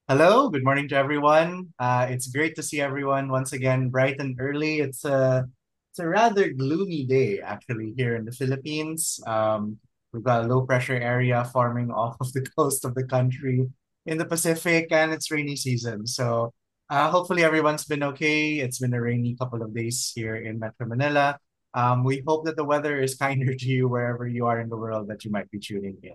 Hello, good morning to everyone. It's great to see everyone once again, bright and early. It's a rather gloomy day actually here in the Philippines. We've got a low pressure area forming off of the coast of the country in the Pacific, and it's rainy season. So hopefully everyone's been okay. It's been a rainy couple of days here in Metro Manila. We hope that the weather is kinder to you wherever you are in the world that you might be tuning in.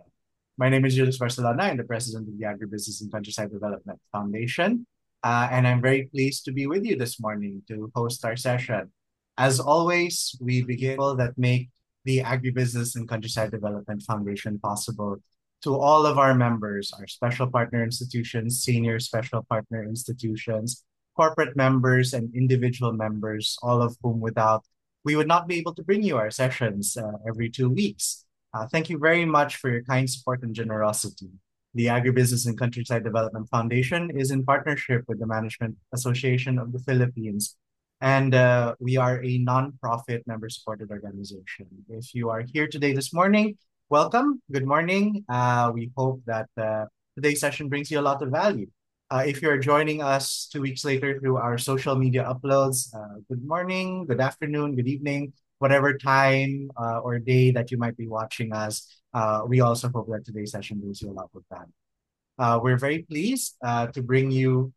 My name is Julius Barcelona. I'm the president of the Agribusiness and Countryside Development Foundation. And I'm very pleased to be with you this morning to host our session. As always, we begin that make the Agribusiness and Countryside Development Foundation possible to all of our members, our special partner institutions, senior special partner institutions, corporate members, and individual members, all of whom without we would not be able to bring you our sessions every 2 weeks. Thank you very much for your kind support and generosity. The Agribusiness and Countryside Development Foundation is in partnership with the Management Association of the Philippines, and we are a nonprofit member-supported organization. If you are here today this morning, welcome. Good morning. We hope that today's session brings you a lot of value. If you're joining us 2 weeks later through our social media uploads, good morning, good afternoon, good evening, whatever time or day that you might be watching us. We also hope that today's session brings you a lot of value. We're very pleased to bring you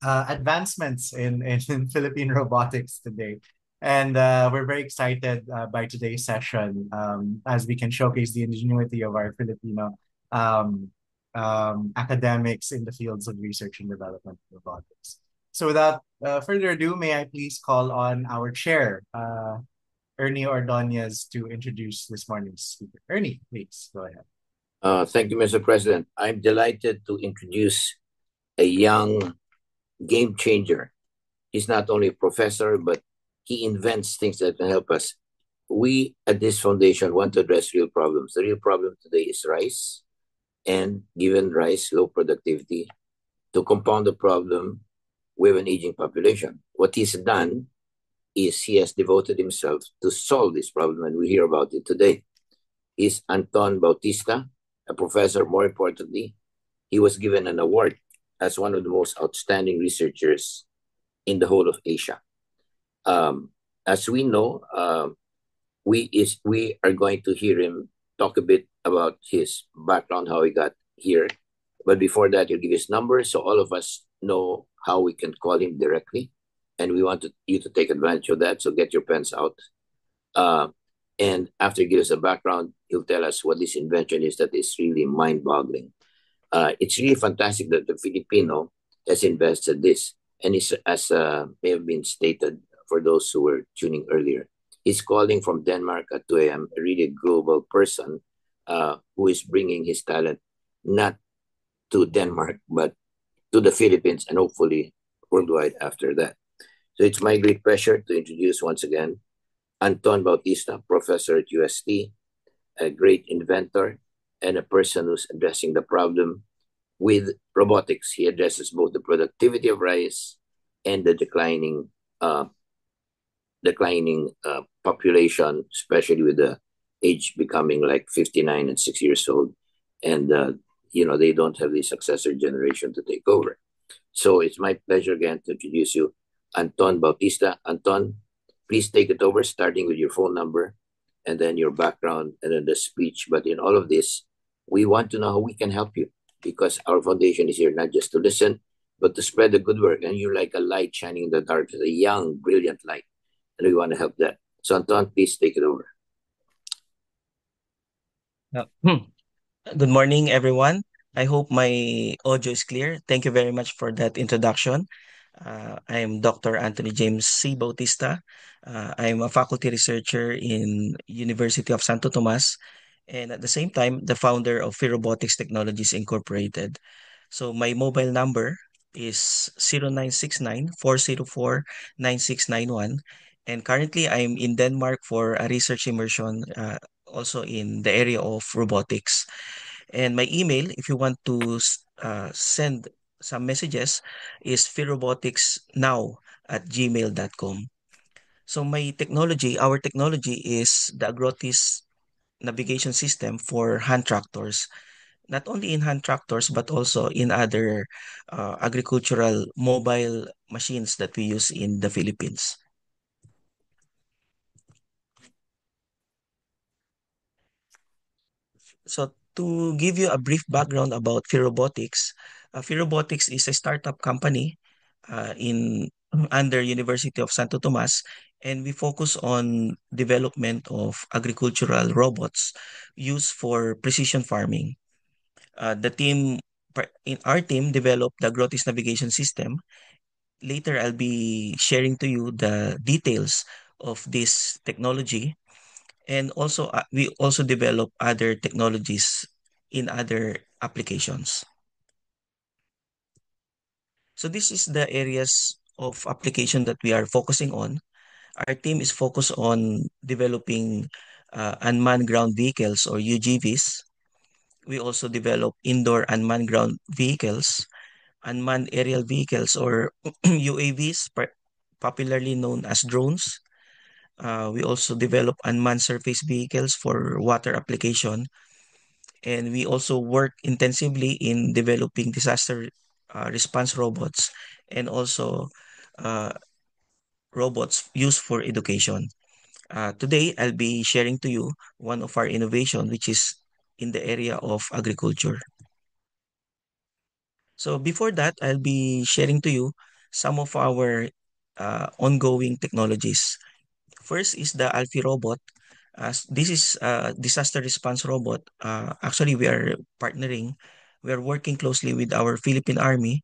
advancements in Philippine robotics today. And we're very excited by today's session as we can showcase the ingenuity of our Filipino um, academics in the fields of research and development of robotics. So without further ado, may I please call on our chair, Ernie Ordonez, to introduce this morning's speaker. Ernie, please go ahead. Thank you, Mr. President. I'm delighted to introduce a young game changer. He's not only a professor, but he invents things that can help us. We at this foundation want to address real problems. The real problem today is rice, and given rice, low productivity. To compound the problem, we have an aging population. What he's done is he has devoted himself to solve this problem, and we hear about it today. He's Anton Bautista, a professor. More importantly, he was given an award as one of the most outstanding researchers in the whole of Asia. As we know, we are going to hear him talk a bit about his background, how he got here. But before that, he'll give his number so all of us know how we can call him directly. And we want you to take advantage of that. So get your pens out. Uh, and after he gives a background, he'll tell us what this invention is that is really mind boggling. It's really fantastic that the Filipino has invested this. And it's, as may have been stated for those who were tuning earlier, he's calling from Denmark at 2 a.m., a really global person who is bringing his talent not to Denmark, but to the Philippines and hopefully worldwide after that. So it's my great pleasure to introduce once again Anton Bautista, professor at UST, a great inventor, and a person who's addressing the problem with robotics. He addresses both the productivity of rice and the declining population, especially with the age becoming like 59 and 6 years old, and they don't have the successor generation to take over. So it's my pleasure again to introduce you, Anton Bautista. Anton, please take it over, starting with your phone number and then your background and then the speech. But in all of this, we want to know how we can help you because our foundation is here not just to listen, but to spread the good work. And you're like a light shining in the dark, a young, brilliant light. And we want to help that. So, Anton, please take it over. Good morning, everyone. I hope my audio is clear. Thank you very much for that introduction. I am Dr. Anthony James C. Bautista. I am a faculty researcher in University of Santo Tomas, and at the same time, the founder of Robotics Technologies Incorporated. So my mobile number is 0969-404-9691. And currently, I'm in Denmark for a research immersion, also in the area of robotics. And my email, if you want to send some messages, is phiroboticsnow@gmail.com. So our technology is the Agrotis navigation system for hand tractors. not only in hand tractors but also in other agricultural mobile machines that we use in the Philippines. So to give you a brief background about Ferobotics, Ferobotics is a startup company in under University of Santo Tomas, and we focus on development of agricultural robots used for precision farming. The team in our team developed the Grotis navigation system. Later, I'll be sharing to you the details of this technology, and also we also develop other technologies in other applications. So this is the areas of application that we are focusing on. Our team is focused on developing unmanned ground vehicles or UGVs. We also develop indoor unmanned ground vehicles, unmanned aerial vehicles or UAVs, popularly known as drones. We also develop unmanned surface vehicles for water application, and we also work intensively in developing disaster response robots and also uh, robots used for education. Today, I'll be sharing to you one of our innovation, which is in the area of agriculture. So before that, I'll be sharing to you some of our ongoing technologies. First is the Alfie robot. This is a disaster response robot. Actually, we are partnering. We are working closely with our Philippine Army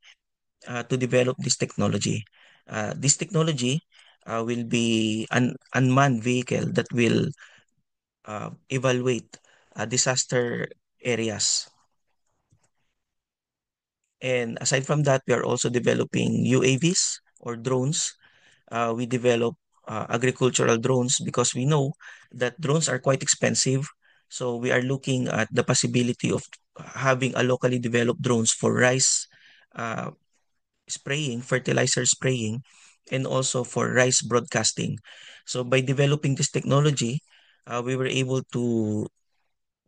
to develop this technology. This technology will be an unmanned vehicle that will evaluate disaster areas. And aside from that, we are also developing UAVs or drones. We develop agricultural drones because we know that drones are quite expensive. So we are looking at the possibility of having a locally developed drones for rice uh, spraying, fertilizer spraying, and also for rice broadcasting. So by developing this technology, we were able to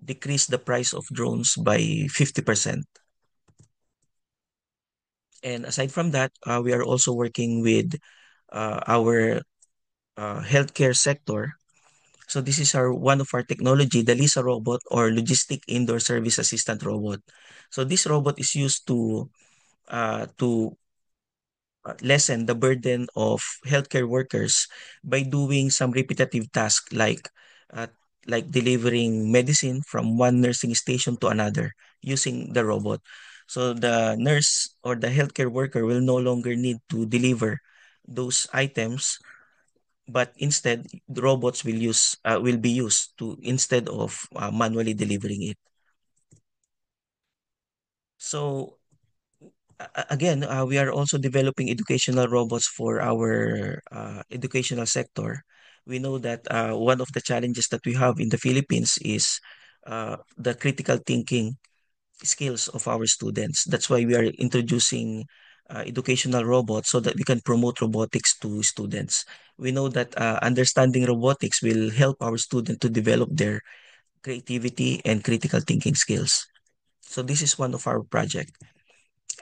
decrease the price of drones by 50%. And aside from that, we are also working with our healthcare sector. So this is our one of our technology, the Lisa robot or logistic indoor service assistant robot. So this robot is used to lessen the burden of healthcare workers by doing some repetitive tasks uh, like delivering medicine from one nursing station to another using the robot. So the nurse or the healthcare worker will no longer need to deliver those items, but instead the robots will be used to instead of manually delivering it. So again, we are also developing educational robots for our educational sector. We know that one of the challenges that we have in the Philippines is the critical thinking skills of our students. That's why we are introducing educational robots so that we can promote robotics to students. We know that understanding robotics will help our students to develop their creativity and critical thinking skills. So this is one of our projects.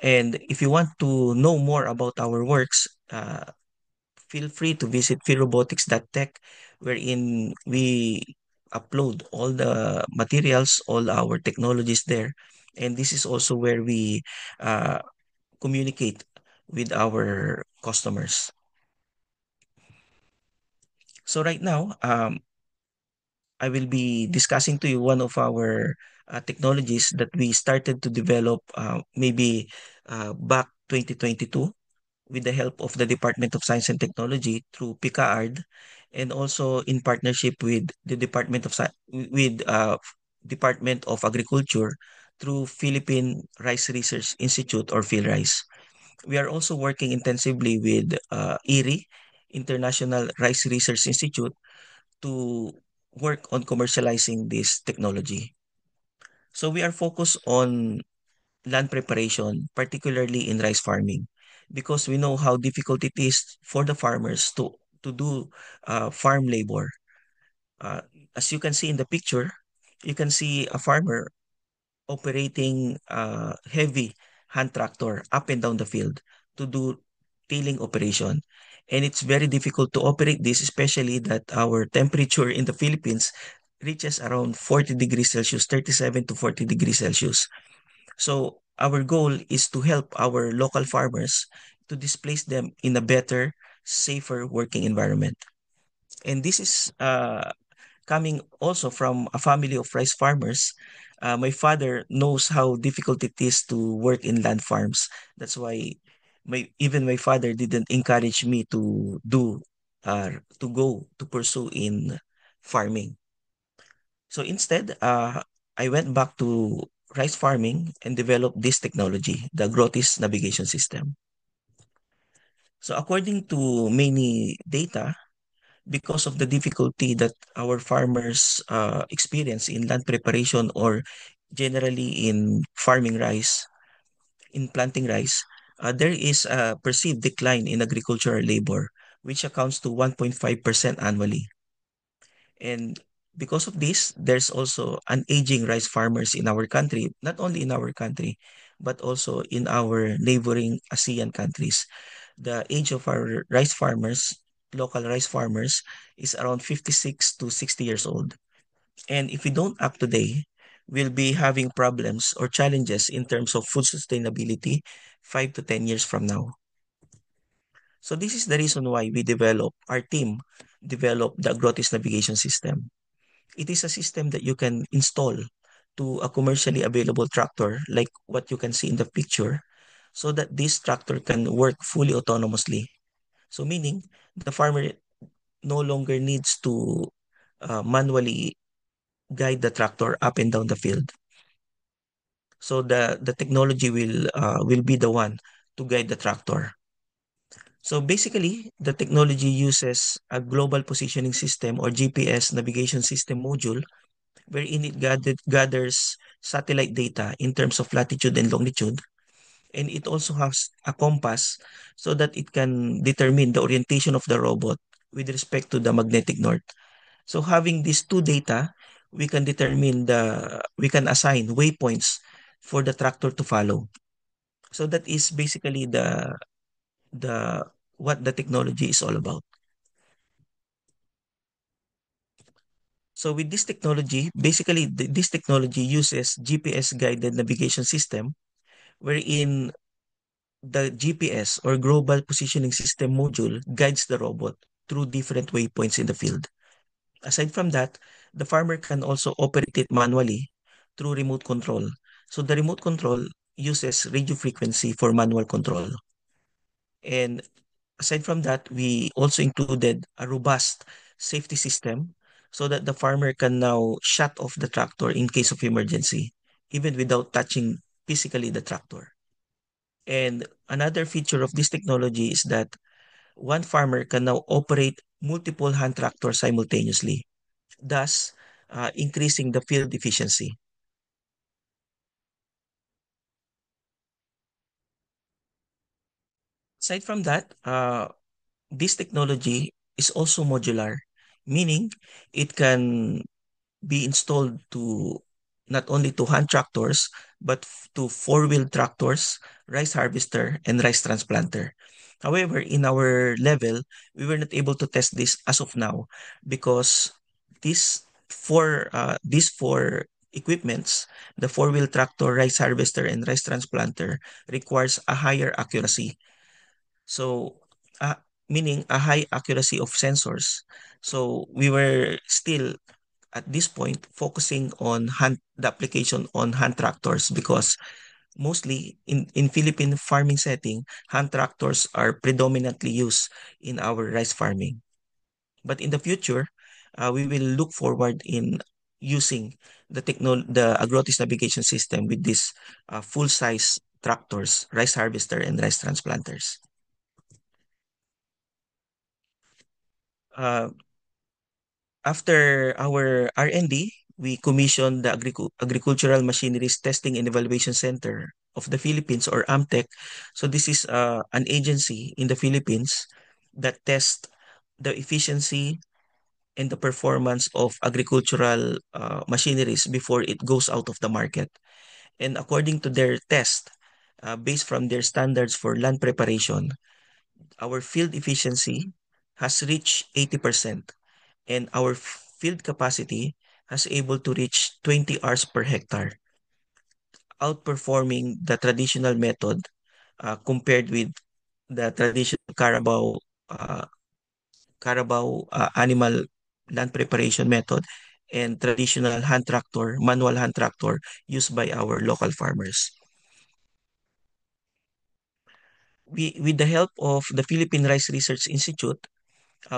And if you want to know more about our works, feel free to visit philrobotics.tech, wherein we upload all the materials, all our technologies there. And this is also where we uh, communicate with our customers. So right now, I will be discussing to you one of our technologies that we started to develop maybe back 2022 with the help of the Department of Science and Technology through PICAARD, and also in partnership with the Department of Agriculture through Philippine Rice Research Institute or PhilRice. We are also working intensively with IRI, International Rice Research Institute, to work on commercializing this technology. So we are focused on land preparation, particularly in rice farming, because we know how difficult it is for the farmers to do farm labor. Uh, as you can see in the picture, you can see a farmer operating heavy hand tractor up and down the field to do tilling operation. And it's very difficult to operate this, especially that our temperature in the Philippines reaches around 40 degrees Celsius, 37 to 40 degrees Celsius. So our goal is to help our local farmers to displace them in a better, safer working environment. And this is coming also from a family of rice farmers. My father knows how difficult it is to work in land farms. That's why my father didn't encourage me to go to pursue in farming. So instead, I went back to rice farming and developed this technology, the Grotis navigation system. So according to many data, because of the difficulty that our farmers experience in land preparation or generally in farming rice, in planting rice, there is a perceived decline in agricultural labor, which accounts to 1.5% annually. And because of this, there's also an aging rice farmers in our country, not only in our country, but also in our neighboring ASEAN countries. The age of our rice farmers, local rice farmers, is around 56 to 60 years old. And if we don't act today, we'll be having problems or challenges in terms of food sustainability 5 to 10 years from now. So this is the reason why our team developed the Agrotis navigation system. It is a system that you can install to a commercially available tractor like what you can see in the picture so that this tractor can work fully autonomously. So meaning the farmer no longer needs to manually guide the tractor up and down the field. So the technology will be the one to guide the tractor. So basically, the technology uses a global positioning system or GPS navigation system module wherein it gathers satellite data in terms of latitude and longitude. And it also has a compass so that it can determine the orientation of the robot with respect to the magnetic north. So having these two data, we can assign waypoints for the tractor to follow. So that is basically the what the technology is all about. So with this technology, basically this technology uses GPS guided navigation system wherein the GPS or global positioning system module guides the robot through different waypoints in the field. Aside from that, the farmer can also operate it manually through remote control. So the remote control uses radio frequency for manual control. And aside from that, we also included a robust safety system so that the farmer can now shut off the tractor in case of emergency, even without touching physically the tractor. And another feature of this technology is that one farmer can now operate multiple hand tractors simultaneously, thus increasing the field efficiency. Aside from that, this technology is also modular, meaning it can be installed to not only to hand tractors, but to four-wheel tractors, rice harvester, and rice transplanter. However, in our level, we were not able to test this as of now because these four equipments, the four-wheel tractor, rice harvester, and rice transplanter, requires a higher accuracy. So, uh, meaning a high accuracy of sensors. So we were still at this point focusing on the application on hand tractors because mostly in Philippine farming setting, hand tractors are predominantly used in our rice farming. But in the future, we will look forward in using the Agrotis navigation system with these full-size tractors, rice harvester, and rice transplanters. Uh, After our R&D, we commissioned the Agricultural Machineries Testing and Evaluation Center of the Philippines or AMTEC. So this is an agency in the Philippines that tests the efficiency and the performance of agricultural machineries before it goes out of the market. And according to their test, based from their standards for land preparation, our field efficiency has reached 80%, and our field capacity has able to reach 20 hours per hectare, outperforming the traditional method compared with the traditional animal land preparation method and traditional hand tractor, manual hand tractor used by our local farmers. With the help of the Philippine Rice Research Institute,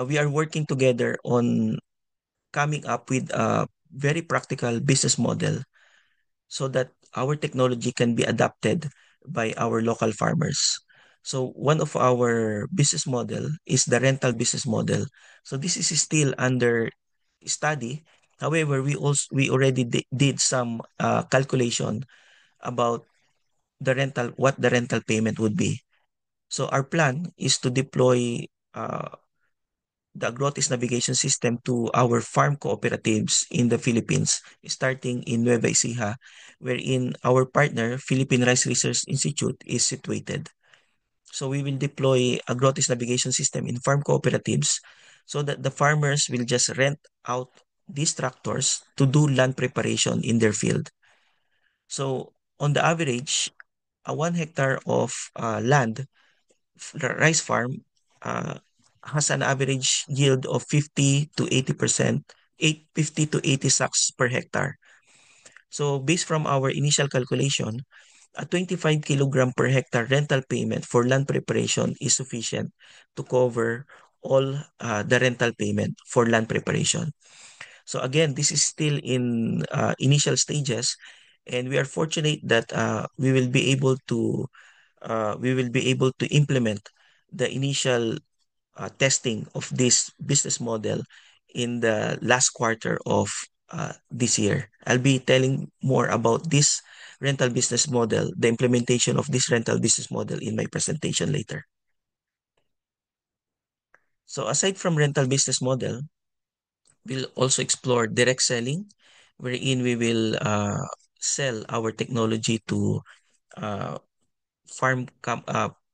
we are working together on coming up with a very practical business model so that our technology can be adapted by our local farmers. So one of our business model is the rental business model. So this is still under study. However, we already did some calculation about what the rental payment would be. So our plan is to deploy the Agrotis navigation system to our farm cooperatives in the Philippines, starting in Nueva Ecija, wherein our partner, Philippine Rice Research Institute, is situated. So we will deploy Agrotis navigation system in farm cooperatives so that the farmers will just rent out these tractors to do land preparation in their field. So on the average, a 1 hectare of land rice farm uh, has an average yield of 50 to 80%, 50 to 80 sacks per hectare. So based from our initial calculation, a 25 kilogram per hectare rental payment for land preparation is sufficient to cover all the rental payment for land preparation. So again, this is still in initial stages, and we are fortunate that we will be able to implement the initial testing of this business model in the last quarter of this year. I'll be telling more about this rental business model, the implementation of this rental business model in my presentation later. So aside from rental business model, we'll also explore direct selling, wherein we will sell our technology to uh,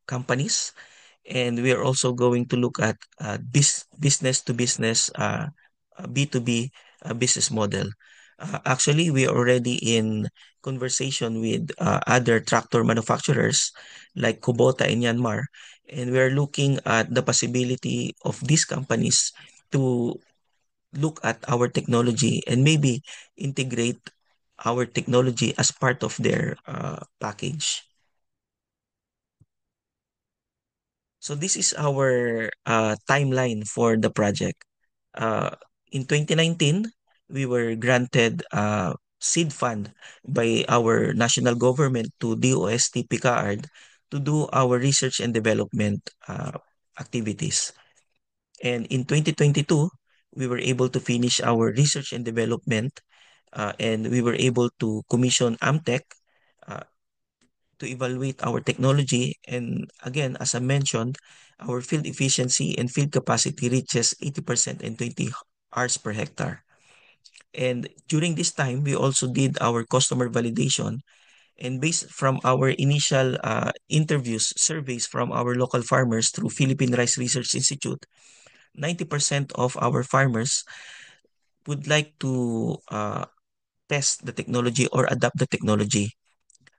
companies, and we are also going to look at business to business B2B business model. Actually, we are already in conversation with other tractor manufacturers like Kubota in Myanmar, and we are looking at the possibility of these companies to look at our technology and maybe integrate our technology as part of their package. So this is our timeline for the project. Uh, in 2019, we were granted a seed fund by our national government to DOST PICAARD to do our research and development activities. And in 2022, we were able to finish our research and development, and we were able to commission Amtech uh, to evaluate our technology. And again, as I mentioned, our field efficiency and field capacity reaches 80% and 20 hours per hectare. And during this time, we also did our customer validation. And based from our initial interviews, surveys from our local farmers through Philippine Rice Research Institute, 90% of our farmers would like to test the technology or adopt the technology.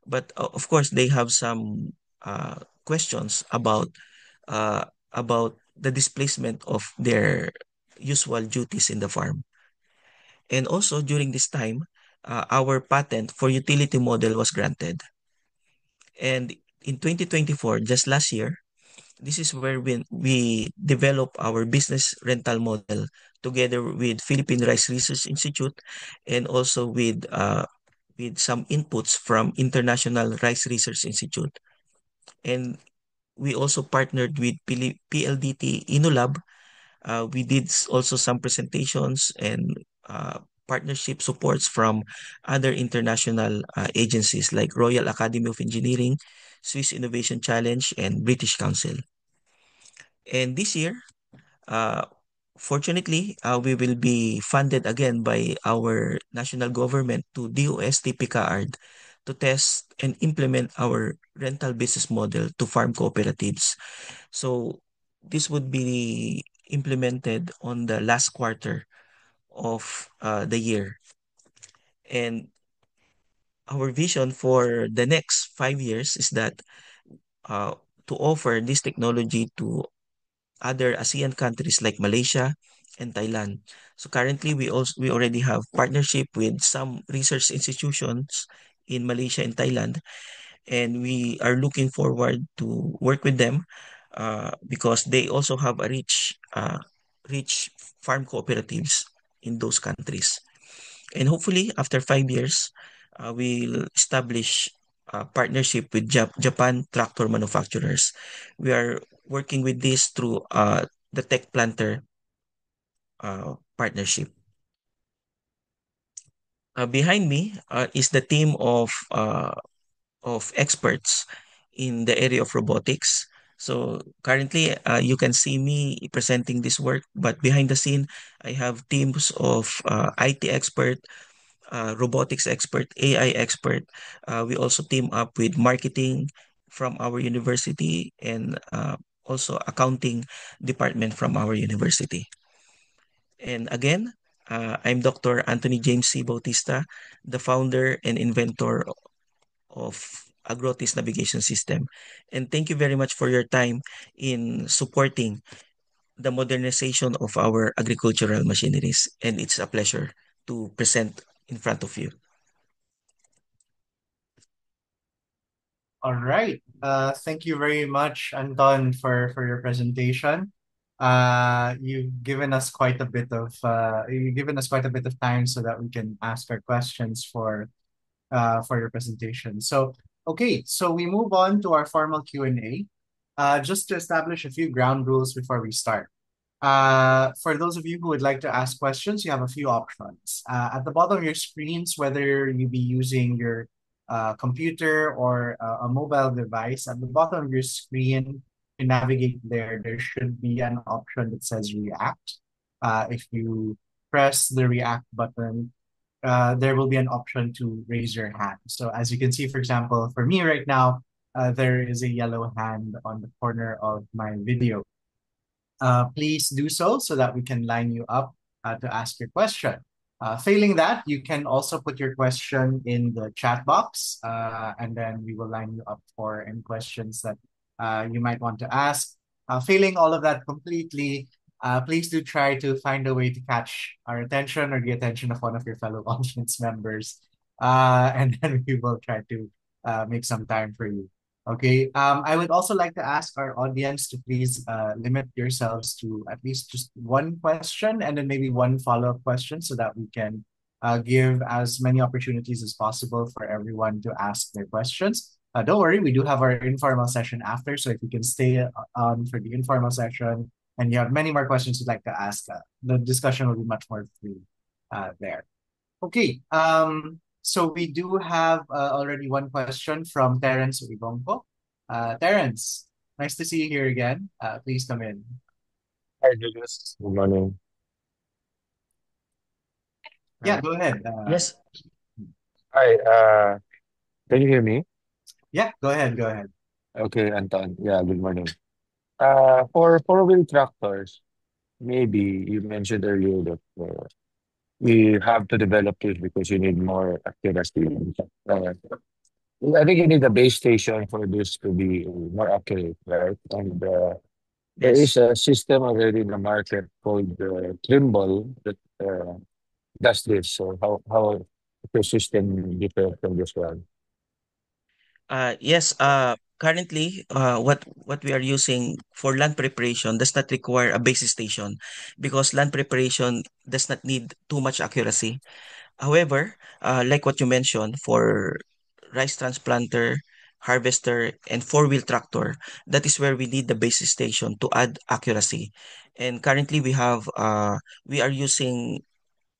But of course, they have some questions about the displacement of their usual duties in the farm. And also during this time, our patent for utility model was granted. And in 2024, just last year, this is where we develop our business rental model together with Philippine Rice Research Institute and also with some inputs from International Rice Research Institute. And we also partnered with PLDT Inulab. We did also some presentations and partnership supports from other international agencies like Royal Academy of Engineering, Swiss Innovation Challenge, and British Council. And this year, uh, fortunately, we will be funded again by our national government to DOST PICAARD to test and implement our rental business model to farm cooperatives. So this would be implemented on the last quarter of the year. And our vision for the next 5 years is that uh, to offer this technology to other ASEAN countries like Malaysia and Thailand. So currently we already have partnership with some research institutions in Malaysia and Thailand, and we are looking forward to work with them because they also have a rich farm cooperatives in those countries. And hopefully, after 5 years, we'll establish a partnership with Japan tractor manufacturers. We are working with this through the Tech Planter partnership. Behind me is the team of experts in the area of robotics. So currently, you can see me presenting this work, but behind the scene, I have teams of IT expert, robotics expert, AI expert. We also team up with marketing from our university and also accounting department from our university. And again, I'm Dr. Anthony James C. Bautista, the founder and inventor of Agrotis Navigation System. And thank you very much for your time in supporting the modernization of our agricultural machineries. And it's a pleasure to present in front of you. All right. Thank you very much, Anton, for your presentation. You've given us quite a bit of time so that we can ask our questions for your presentation. So, okay, so we move on to our formal Q&A. Just to establish a few ground rules before we start. For those of you who would like to ask questions, you have a few options. At the bottom of your screens, whether you be using your computer or a mobile device, at the bottom of your screen, to navigate there, there should be an option that says React. If you press the React button, there will be an option to raise your hand. So as you can see, for example, for me right now, there is a yellow hand on the corner of my video. Please do so that we can line you up to ask your question. Failing that, you can also put your question in the chat box, and then we will line you up for any questions that you might want to ask. Failing all of that completely, please do try to find a way to catch our attention or the attention of one of your fellow audience members, and then we will try to make some time for you. Okay. I would also like to ask our audience to please limit yourselves to at least just one question and then maybe one follow-up question so that we can give as many opportunities as possible for everyone to ask their questions. Don't worry, we do have our informal session after, so if you can stay on for the informal session and you have many more questions you'd like to ask, the discussion will be much more free there. Okay. So we do have already one question from Terence Uibongko. Terence, nice to see you here again. Please come in. Hi, Julius. Good morning. Yeah, go ahead. Yes, Hi, can you hear me? Yeah, go ahead. Go ahead. Okay, Anton. Yeah, good morning. For four-wheel tractors, maybe you mentioned earlier that we have to develop this because you need more accuracy. I think you need a base station for this to be more accurate, right? And there is yes. a system already in the market called Trimble that does this. So how is your system different from this one? Yes, currently, what we are using for land preparation does not require a base station because land preparation does not need too much accuracy. However, like what you mentioned, for rice transplanter, harvester, and four-wheel tractor, that is where we need the base station to add accuracy. And currently, we are using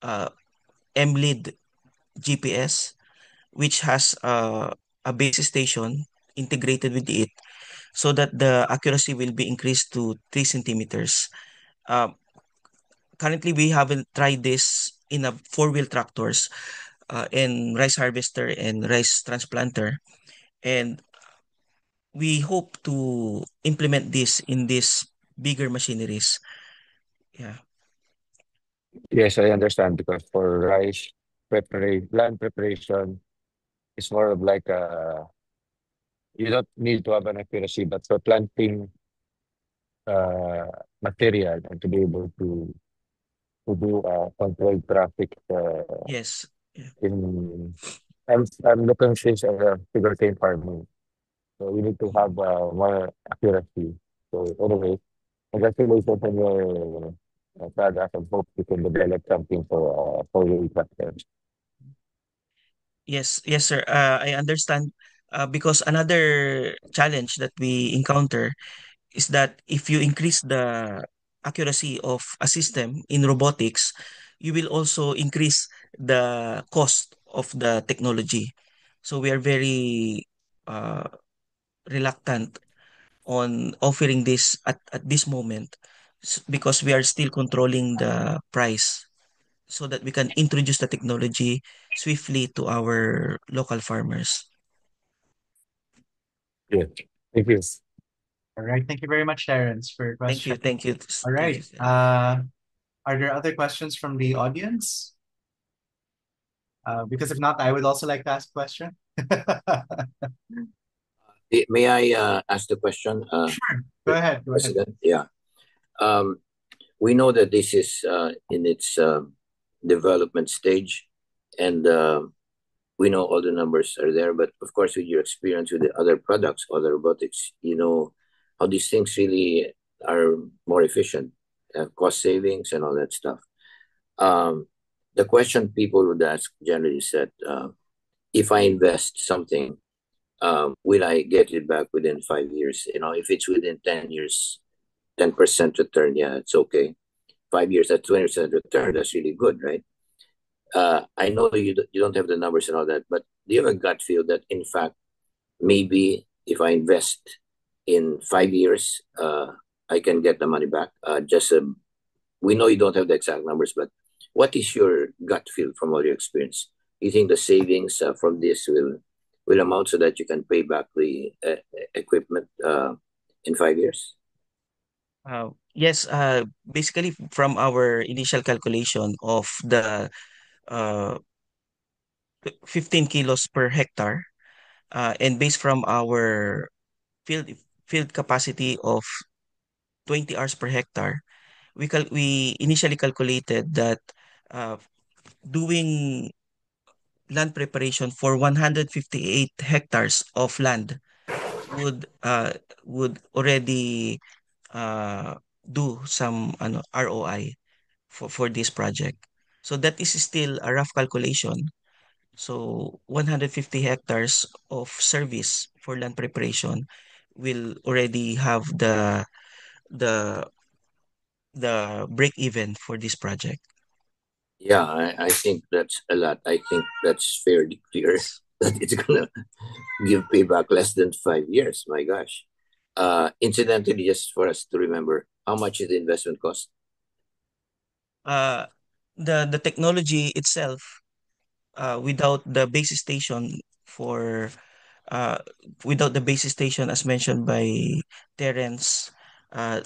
uh, MLead GPS, which has a base station integrated with it, so that the accuracy will be increased to 3 centimeters. Uh, Currently, we haven't tried this in a four-wheel tractors, and rice harvester and rice transplanter, and we hope to implement this in these bigger machineries. Yeah. Yes, I understand because for rice land preparation, it's more of like you don't need to have an accuracy, but for planting uh, material and to be able to do controlled traffic Yes. Yeah. in I'm looking this as a sugarcane farming. So we need to have more accuracy. So anyway, congratulations on your product and hope you can develop something for your tractors. Yes, yes, sir. I understand because another challenge that we encounter is that if you increase the accuracy of a system in robotics, you will also increase the cost of the technology. So we are very uh, reluctant on offering this at this moment because we are still controlling the price so that we can introduce the technology swiftly to our local farmers. Yeah. Thank you. All right. Thank you very much, Terrence, for your Thank you, question. thank you, All thank you. right. Are there other questions from the audience? Because if not, I would also like to ask a question. May I ask the question, Sure. Go ahead. Go ahead. President? Yeah. Um, we know that this is in its development stage, and we know all the numbers are there. But of course, with your experience with the other products, other robotics, you know how these things really are more efficient, cost savings, and all that stuff. Um, the question people would ask generally is that if I invest something, will I get it back within 5 years? You know, if it's within 10 years, 10% return, yeah, it's okay. 5 years at 20% return, that's really good, right? I know you don't have the numbers and all that, but do you have a gut feel that in fact maybe if I invest in 5 years, I can get the money back? We know you don't have the exact numbers, but what is your gut feel from all your experience? You think the savings from this will amount so that you can pay back the equipment in 5 years? Yes, basically from our initial calculation of the uh, 15 kilos per hectare, and based from our field field capacity of 20 hours per hectare, we initially calculated that uh, doing land preparation for 158 hectares of land would already do some ROI for this project. So that is still a rough calculation. So 150 hectares of service for land preparation will already have the the break even for this project. Yeah, I think that's a lot. I think that's fairly clear Yes. that it's gonna give payback less than 5 years. My gosh. Incidentally, just for us to remember, how much is the investment cost? Uh, the technology itself, without the base station for uh, without the base station as mentioned by Terence,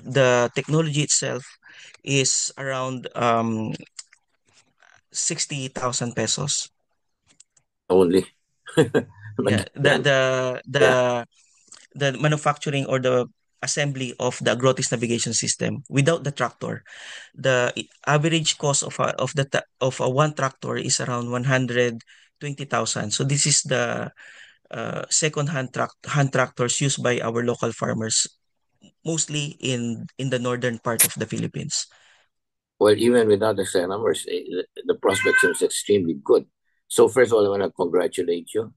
the technology itself is around 60,000 pesos. Only. Yeah, But then, yeah. the manufacturing or the assembly of the Agrotis navigation system without the tractor, the average cost of a one tractor is around 120,000. So this is the second hand tractors used by our local farmers, mostly in the northern part of the Philippines. Well, even without the exact numbers, the prospect seems extremely good. So first of all, I want to congratulate you.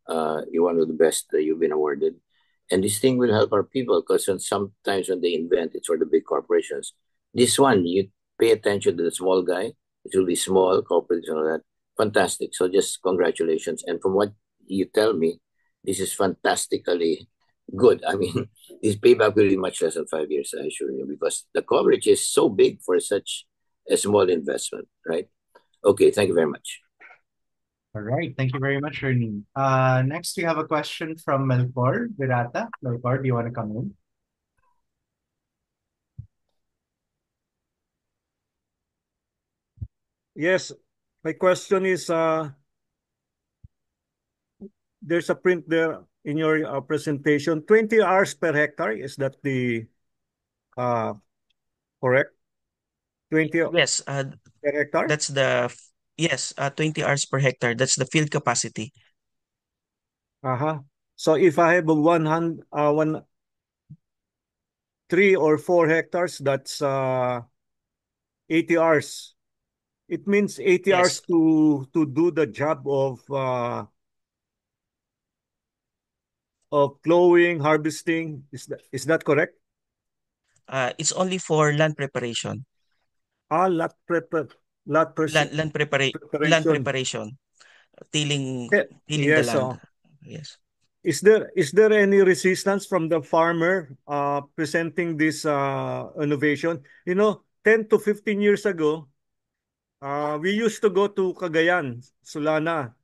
You're one of the best you've been awarded. And this thing will help our people because sometimes when they invent, it's for the big corporations. This one, you pay attention to the small guy. It will be small, corporates and all that. Fantastic. So just congratulations. And from what you tell me, this is fantastically good. I mean, this payback will be much less than 5 years, I assure you, because the coverage is so big for such a small investment, right? Okay, thank you very much. All right. Thank you very much, Ernie. Next, we have a question from Melchor Virata. Melchor, do you want to come in? Yes, my question is, there's a print there in your presentation, 20 hours per hectare. Is that the uh, correct? 20 Yes, per hectare? that's the yes, 20 hours per hectare. That's the field capacity. Uh-huh. So if I have a 3 or 4 hectares, that's 80 hours. It means 80 Yes, hours to do the job of plowing, harvesting. Is that correct? it's only for land preparation. Ah, lot Land land prepara land preparation. preparation, tilling Eh, tilling the Yes. land. Yes. Is there any resistance from the farmer presenting this innovation? 10 to 15 years ago, we used to go to Cagayan, Solana,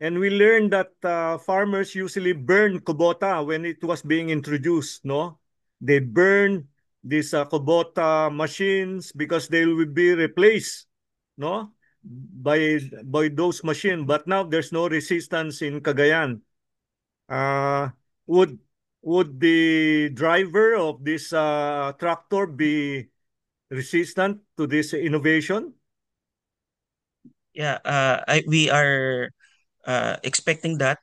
and we learned that farmers usually burn kubota when it was being introduced, no? They burn these kubota machines because they will be replaced, no? By those machines. But now there's no resistance in Cagayan. Uh, would would the driver of this tractor be resistant to this innovation? Yeah, we are expecting that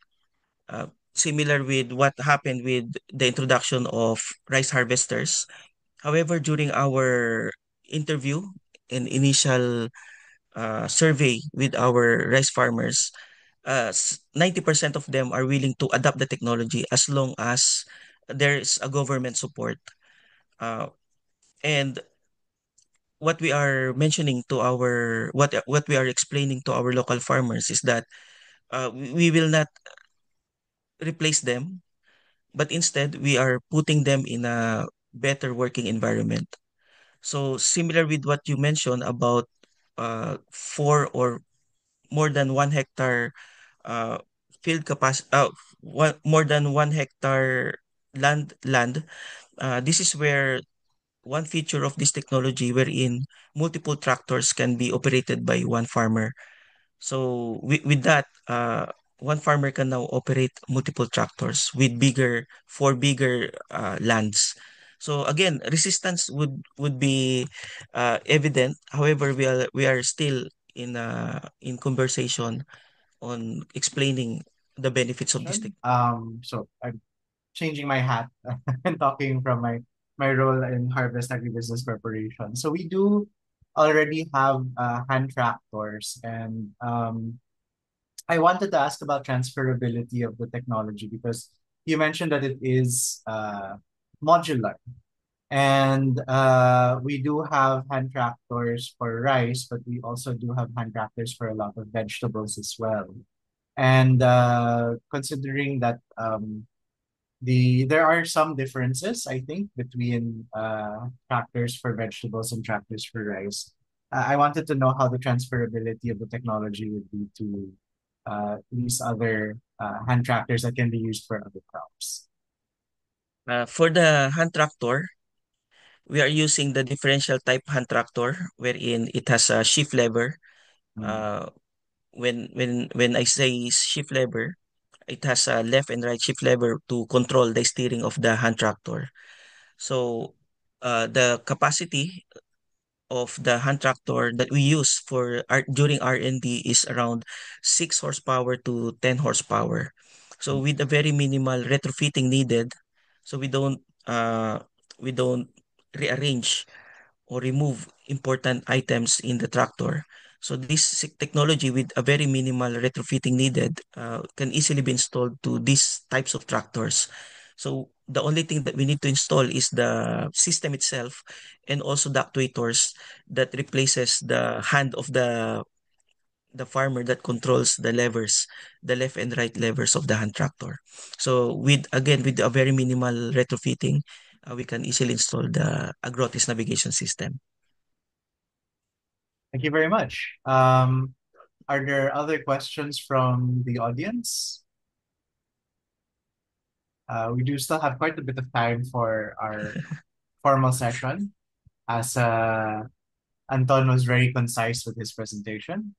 similar with what happened with the introduction of rice harvesters. However, during our interview and initial survey with our rice farmers, 90% of them are willing to adopt the technology as long as there's a government support. Uh, and what we are mentioning to our what we are explaining to our local farmers is that we will not replace them, but instead we are putting them in a better working environment. So similar with what you mentioned about 4 or more than 1 hectare uh, field capacity, more than 1 hectare land. This is where one feature of this technology wherein multiple tractors can be operated by one farmer. So with that, one farmer can now operate multiple tractors with bigger lands. So again, resistance would be evident. However, we are still in conversation on explaining the benefits of this technology. So I'm changing my hat and talking from my role in Harvest Agribusiness Corporation. So we do already have hand tractors, and I wanted to ask about transferability of the technology because you mentioned that it is modular. And we do have hand tractors for rice, but we also do have hand tractors for a lot of vegetables as well. And considering that there are some differences, I think, between tractors for vegetables and tractors for rice. I wanted to know how the transferability of the technology would be to these other hand tractors that can be used for other crops. For the hand tractor, we are using the differential type hand tractor wherein it has a shift lever. Mm. Uh, when I say shift lever, it has a left and right shift lever to control the steering of the hand tractor. So the capacity of the hand tractor that we use during R&D is around 6 horsepower to 10 horsepower. So with a very minimal retrofitting needed, so we don't rearrange or remove important items in the tractor. So this technology with a very minimal retrofitting needed can easily be installed to these types of tractors. So the only thing that we need to install is the system itself and also the actuators that replaces the hand of the farmer that controls the levers, the left and right levers of the hand tractor. So with a very minimal retrofitting, we can easily install the Agrotis navigation system. Thank you very much. Are there other questions from the audience? We do still have quite a bit of time for our formal session, as Anton was very concise with his presentation.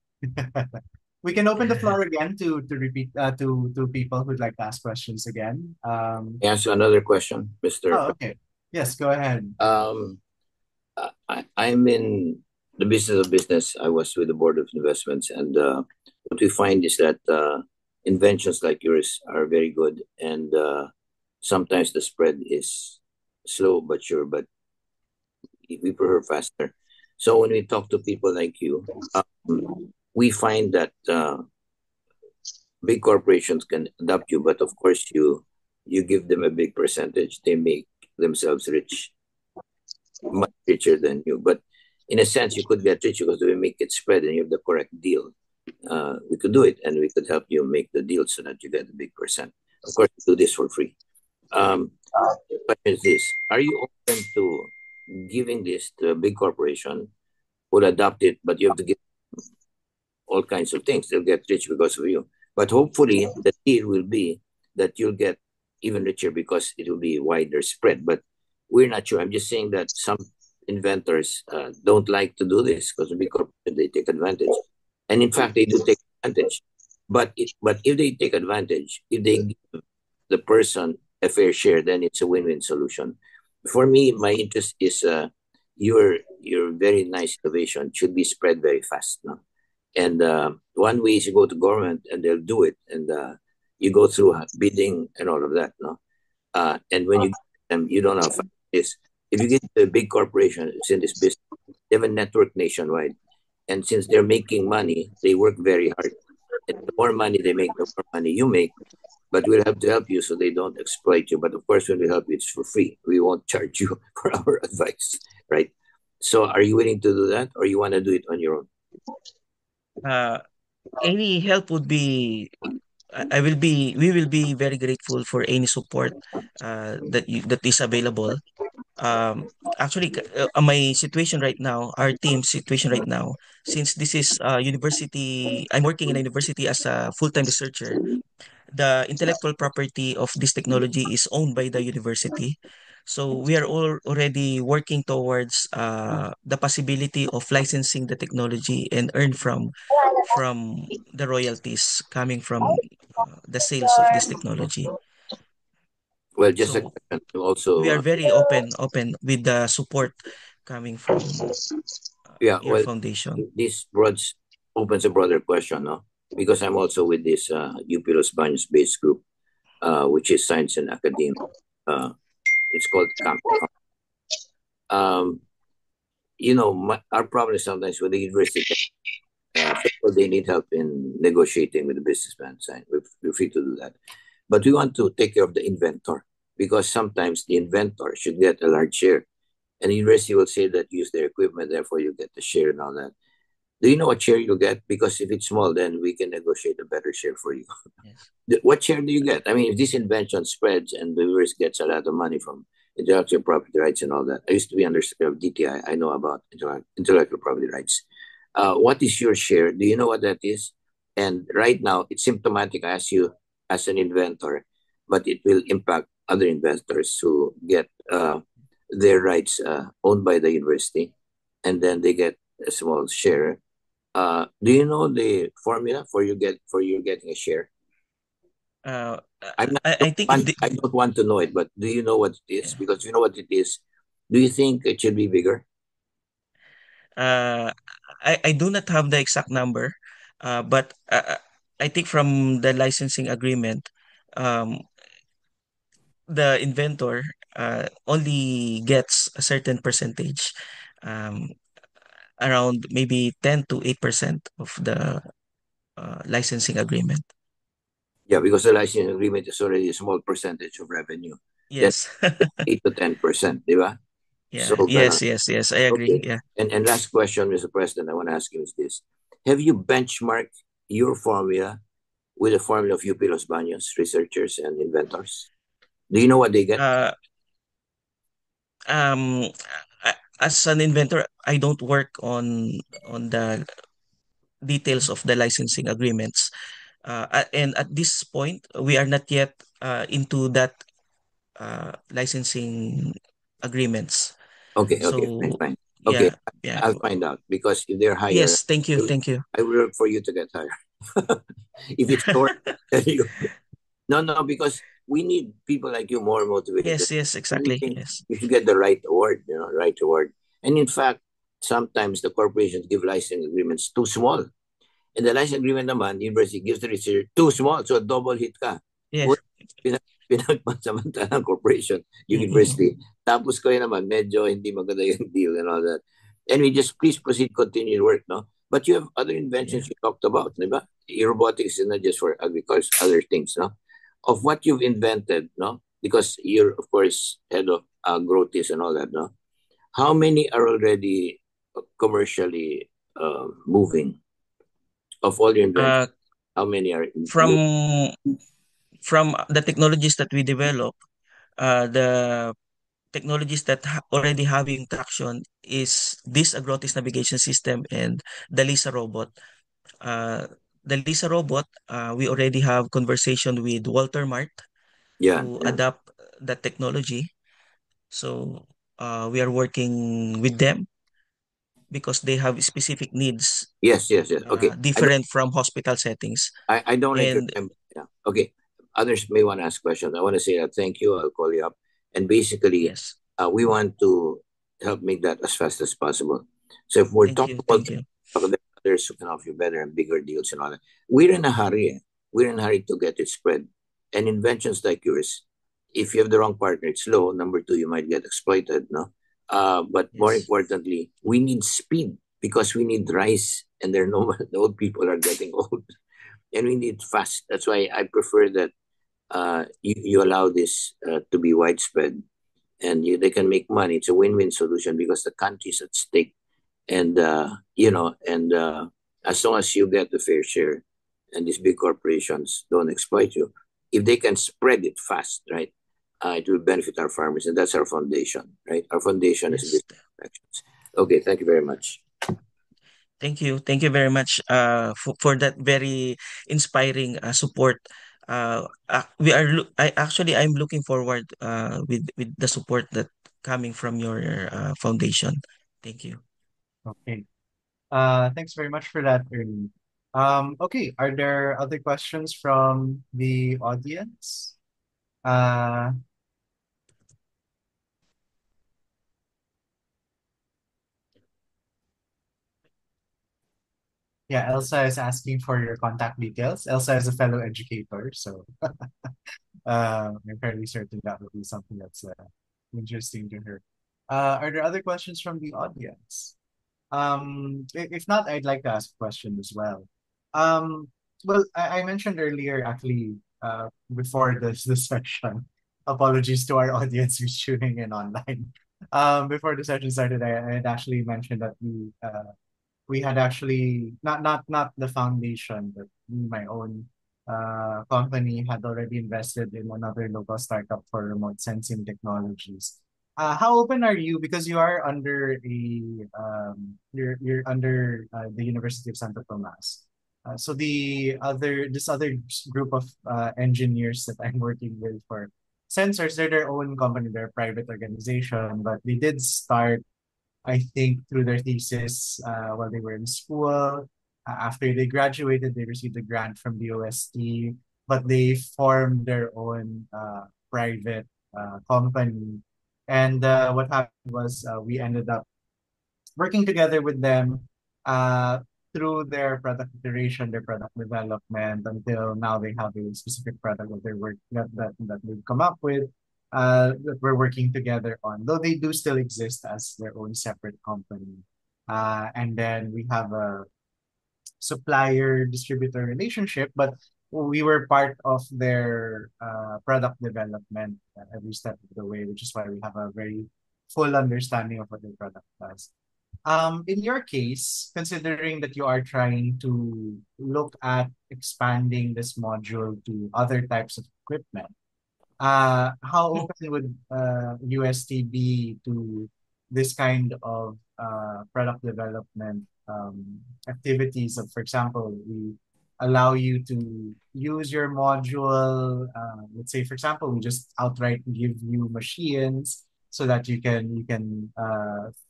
We can open the floor again to repeat to people who'd like to ask questions again. Answer another question, Mr. Oh, okay. Yes, go ahead. I'm in the business of business. I was with the Board of Investments, and what we find is that inventions like yours are very good, and sometimes the spread is slow but sure, but we prefer faster. So when we talk to people like you, we find that big corporations can adopt you, but of course you give them a big percentage. They make themselves rich, much richer than you. But in a sense, you could get rich because we make it spread and you have the correct deal. We could do it, and we could help you make the deal so that you get a big percent. Of course, we do this for free. The question is this: are you open to giving this to a big corporation who will adopt it, but you have to give all kinds of things. They'll get rich because of you. But hopefully, the deal will be that you'll get even richer because it will be wider spread. But we're not sure. I'm just saying that some inventors don't like to do this because because they take advantage. And in fact, they do take advantage. But if they take advantage, if they give the person a fair share, then it's a win-win solution. For me, my interest is your very nice innovation should be spread very fast. No? And one way is you go to government and they'll do it, and you go through bidding and all of that. No, and when you you don't know this. If you get a big corporation it's in this business, they have a network nationwide, and since they're making money, they work very hard. And the more money they make, the more money you make. But we'll have to help you so they don't exploit you. But of course, when we help you, it's for free. We won't charge you for our advice, right? So, are you willing to do that, or you want to do it on your own? Uh, any help would be we will be very grateful for any support that is available. Um, Actually, my situation right now, our team's situation right now, since this is university, I'm working in a university as a full-time researcher. The intellectual property of this technology is owned by the university. So we are all already working towards the possibility of licensing the technology and earn from the royalties coming from the sales of this technology. Well, just a So question. we Also, are very open with the support coming from yeah. your Well, foundation. this opens a broader question, no? Because I'm also with this UP Los Baños based group, which is Science and Academia. It's called CAMP. Um, our problem is sometimes with the university. First of all, they need help in negotiating with the businessman side. We're free to do that. But we want to take care of the inventor because sometimes the inventor should get a large share. And the university will say that use their equipment, therefore you get the share and all that. Do you know what share you get? Because if it's small, then we can negotiate a better share for you. Yes. What share do you get? I mean, if this invention spreads and the university gets a lot of money from intellectual property rights and all that, I used to be under of DTI. I know about intellectual property rights. What is your share? Do you know what that is? And right now, it's symptomatic. I ask you as an inventor, but it will impact other investors who get their rights owned by the university, and then they get a small share. Do you know the formula for you getting a share? Uh, I'm not, I think if I don't want to know it, but do you know what it is? Because you know what it is. Do you think it should be bigger? uh, I do not have the exact number, but I think from the licensing agreement, um, the inventor only gets a certain percentage, um, around maybe 10 to 8% of the licensing agreement. Yeah, because the licensing agreement is already a small percentage of revenue. Then Yes. 8 to 10%, di ba? So, Yeah. Yes. I agree. okay. Yeah. And last question, Mr. President, I want to ask you is this. Have you benchmarked your formula with the formula of UP Los Baños researchers and inventors? Do you know what they get? Uh, um, as an inventor, I don't work on details of the licensing agreements. And at this point, we are not yet into that licensing agreements. Okay, okay, fine, So fine. Okay, yeah, yeah. I'll find out because if they're higher, Yes, thank you, thank you. I will work for you to get higher. If it's lower, then you no, no, because we need people like you more motivated. Yes, yes, We exactly. think Yes. you should get the right award, right award. And in fact, sometimes the corporations give license agreements too small. And the license agreement naman, university gives the researcher too small, so double hit ka. Yes. Well, pinagpansamantala ng corporation, yung university. Tapos kayo naman, medyo hindi maganda yung deal and all that. And we just, please proceed, continue your work, no? But you have other inventions you talked about, di ba? Robotics is not just for agriculture, other things, no? Of what you've invented, no? Because you're, of course, head of Grotis and all that, no? How many are already commercially moving of all your inventions? How many are From the technologies that we develop, the technologies that already having traction is this Agrotis navigation system and the Lisa robot. The Lisa robot, we already have conversation with Walter Mart to adopt that technology. So we are working with them because they have specific needs. Yes. Okay. Different from hospital settings. I don't like your And time. Yeah. Okay. Others may want to ask questions. I want to say that thank you. I'll call you up. And basically, yes, we want to help make that as fast as possible. So if we're talking about others who can offer you better and bigger deals and all that, we're in a hurry. We're in a hurry to get it spread. And inventions like yours, if you have the wrong partner, it's low. Number two, you might get exploited. No. But more importantly, we need speed because we need rice, and there are no the old people are getting old, and we need fast. That's why I prefer that you allow this to be widespread, and they can make money. It's a win-win solution because the country's at stake, and as long as you get the fair share, and these big corporations don't exploit you, if they can spread it fast, right? It will benefit our farmers, and that's our foundation, right? Our foundation is business actions. Okay, thank you very much. Thank you very much for that very inspiring support. I'm looking forward with the support that coming from your foundation. Thank you. Okay. Thanks very much for that, Ernie. Okay, are there other questions from the audience? Yeah, Elsa is asking for your contact details. Elsa is a fellow educator, so I'm fairly certain that would be something that's interesting to her. Are there other questions from the audience? If not, I'd like to ask a question as well. Well, I mentioned earlier, actually, before this session, apologies to our audience who's tuning in online. Before the session started, I had actually mentioned that we had actually not the foundation, but my own company had already invested in another local startup for remote sensing technologies. How open are you? Because you are under you're under the University of Santo Tomas. So this other group of engineers that I'm working with for sensors, they're their own company, they're a private organization, but they did start, I think, through their thesis while they were in school. After they graduated, they received a grant from the OST, but they formed their own private company. And what happened was we ended up working together with them uh, through their product iteration, their product development, until now they have a specific product that they're work that they've come up with that we're working together on. Though they do still exist as their own separate company. And then we have a supplier distributor relationship, but we were part of their product development every step of the way, which is why we have a very full understanding of what their product does. In your case, considering that you are trying to look at expanding this module to other types of equipment, how open would UST be to this kind of product development activities of, for example, we allow you to use your module. Let's say, for example, we just outright give you machines so that you can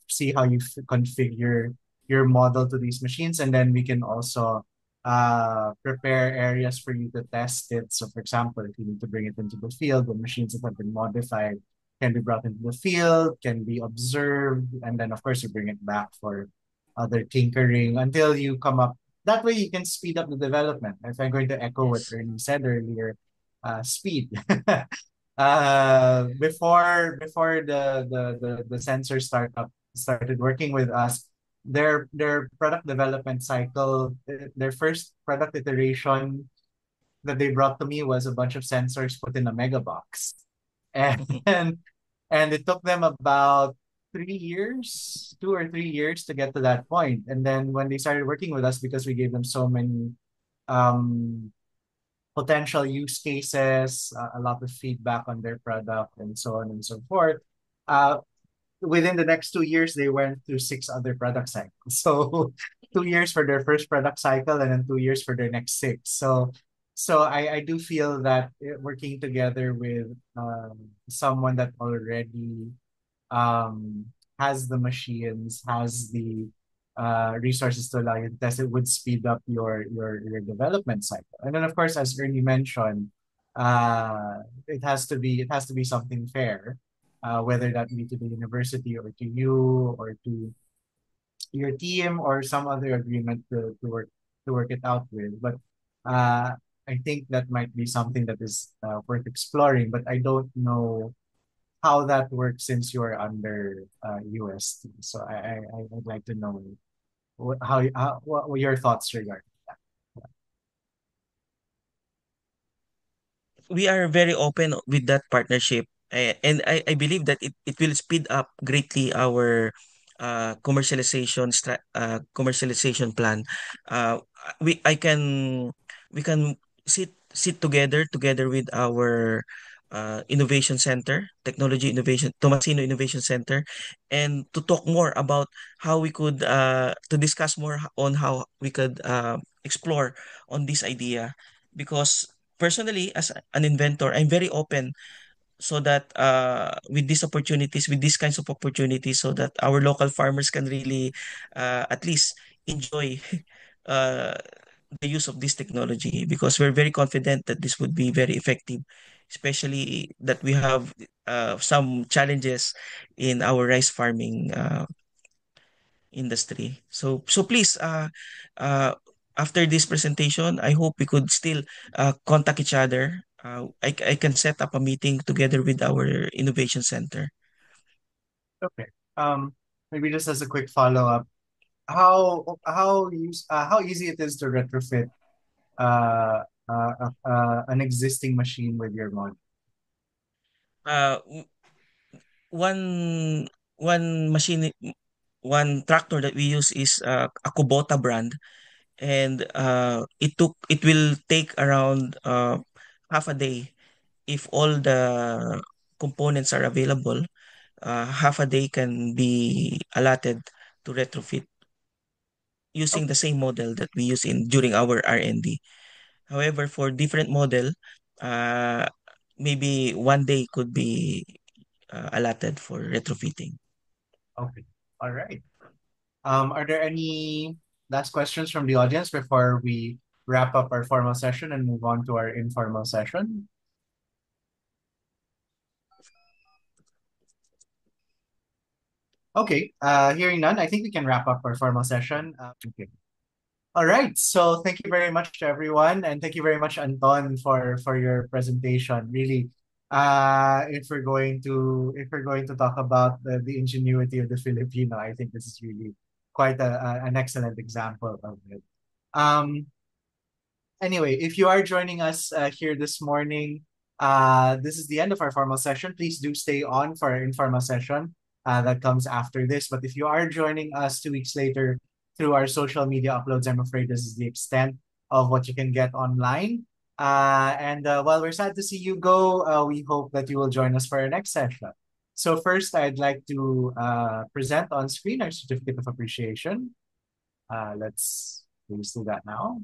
see how you configure your model to these machines, and then we can also prepare areas for you to test it. So, for example, if you need to bring it into the field, the machines that have been modified can be brought into the field, can be observed, and then, of course, you bring it back for other tinkering until you come up. That way, you can speed up the development. If I'm going to echo what Yes. Ernie said earlier, speed. Before the sensor startup started working with us, their product development cycle, their first product iteration that they brought to me was a bunch of sensors put in a mega box. And and it took them about 3 years, 2 or 3 years to get to that point. And then when they started working with us, because we gave them so many um, potential use cases, a lot of feedback on their product, and so on and so forth. Uh, Within the next 2 years, they went through 6 other product cycles. So 2 years for their first product cycle, and then 2 years for their next six. So I do feel that working together with someone that already um, has the machines, has the resources to allow you to test it, would speed up your development cycle. And then, of course, as Ernie mentioned, it has to be something fair, whether that be to the university or to you or to your team or some other agreement to work it out with. But I think that might be something that is worth exploring. But I don't know how that works since you're under UST. So I'd like to know what were your thoughts regarding that. We are very open with that partnership. And I believe that it will speed up greatly our commercialization plan. Uh, we I can we can sit together with our innovation center, technology innovation, Tomasino Innovation Center, and to talk more about how we could to discuss more on how we could explore on this idea. Because personally, as an inventor, I'm very open so that with these opportunities, with these kinds of opportunities, so that our local farmers can really at least enjoy uh, the use of this technology, because we're very confident that this would be very effective, especially that we have some challenges in our rice farming industry. So please, uh, after this presentation, I hope we could still contact each other. I can set up a meeting together with our innovation center. Okay. Maybe just as a quick follow-up, how easy it is to retrofit an existing machine with your mod. Uh, w- one one machine, one tractor that we use is a Kubota brand, and it will take around half a day if all the components are available. Half a day can be allotted to retrofit using the same model that we use in during our R&D. However, for different model, uh, maybe one day could be allotted for retrofitting. Okay. All right. Are there any last questions from the audience before we wrap up our formal session and move on to our informal session? Okay. Hearing none, I think we can wrap up our formal session. Okay. All right. So thank you very much to everyone, and thank you very much, Anton, for your presentation. Really, if we're going to talk about the ingenuity of the Filipino, I think this is really quite an excellent example of it. Um, Anyway, if you are joining us here this morning, this is the end of our formal session. Please do stay on for our informal session that comes after this. But if you are joining us 2 weeks later through our social media uploads, I'm afraid this is the extent of what you can get online. And while we're sad to see you go, we hope that you will join us for our next session. So first, I'd like to present on screen our certificate of appreciation. Let's do that now.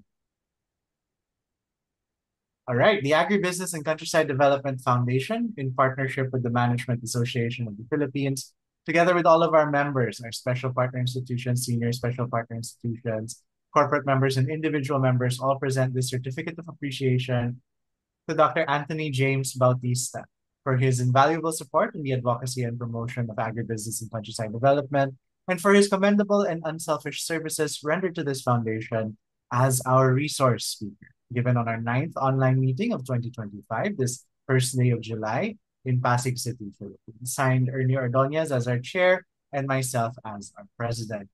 All right, the Agribusiness and Countryside Development Foundation, in partnership with the Management Association of the Philippines, together with all of our members, our special partner institutions, senior special partner institutions, corporate members, and individual members, all present this certificate of appreciation to Dr. Anthony James Bautista for his invaluable support in the advocacy and promotion of agribusiness and countryside development, and for his commendable and unselfish services rendered to this foundation as our resource speaker, given on our 9th online meeting of 2025, this first day of July in Pasig City, Philippines. Signed, Ernie Ordonez as our chair and myself as our president.